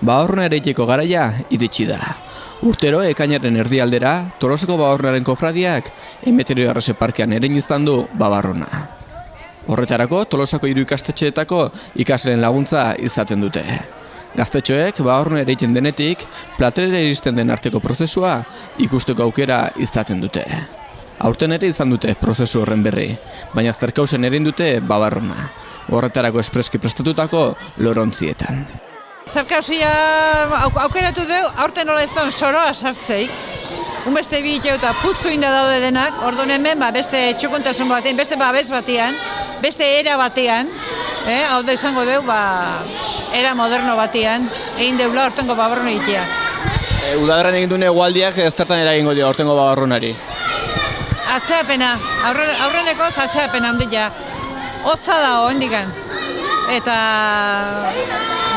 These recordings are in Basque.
Babarruna ereiteko garaia iritsi da. Urtero ekainaren erdialdera, Tolosako Babarrunaren kofradiak Emeterio Arrese Parkean erein du babarruna. Horretarako Tolosako 3 ikastetxeetako ikasleen laguntza izaten dute. Gaztetxoek babarruna ereiten denetik, platerera iristen den arteko prozesua ikusteko aukera izaten dute. Aurten ere izan dute prozesu horren berri, baina zerkausen erein dute babarruna. Horretarako espreski prestatutako lorontzietan. Zerkausia aukeratu dugu, aurten nola ez duen soroa sartzeik. Beste bi itxeu eta putzu inda daude denak, orduan hemen beste txukuntasun batean, beste babes batean, beste era batean, hau da izango dugu, era moderno batean, egin deula hortengo babarruna itea. Udaberran egin duen egualdiak zertan eragingo dio hortengo babarrunari? Atzeapena, aurrenekoz atzeapena handia. Hotza da hendikan. Eta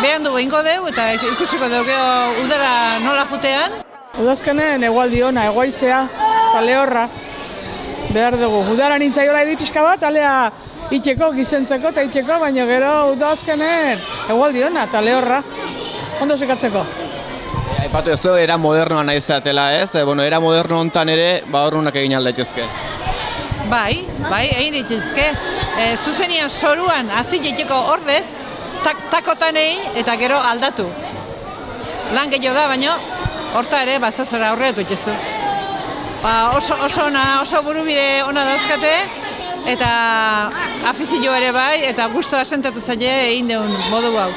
behan du behingo dugu eta ikusiko dugu udara nola jutean. Udazkenen egualdi ona, egoizea eta lehorra behar dugu. Udara nintzaiola edi pixka bat, alea itxeko, gizentzeko eta itxeko, baina gero udazkenen egualdi ona eta lehorra. Ondo sekatzeko. Aipatu ez du, era modernoa nahi zatela ez? Era moderno hontan ere babarrunak egin aldaitezke. Bai, egin dituzke. Zuzenian soruan hasi jiteko ordez, takotan egin eta gero aldatu. Lan gehiago da, baina horta ere bazazora aurreatu itxezu. Oso burubide ona dauzkate eta afizio ere bai eta gustu asentatu zaile egin deun modu hau.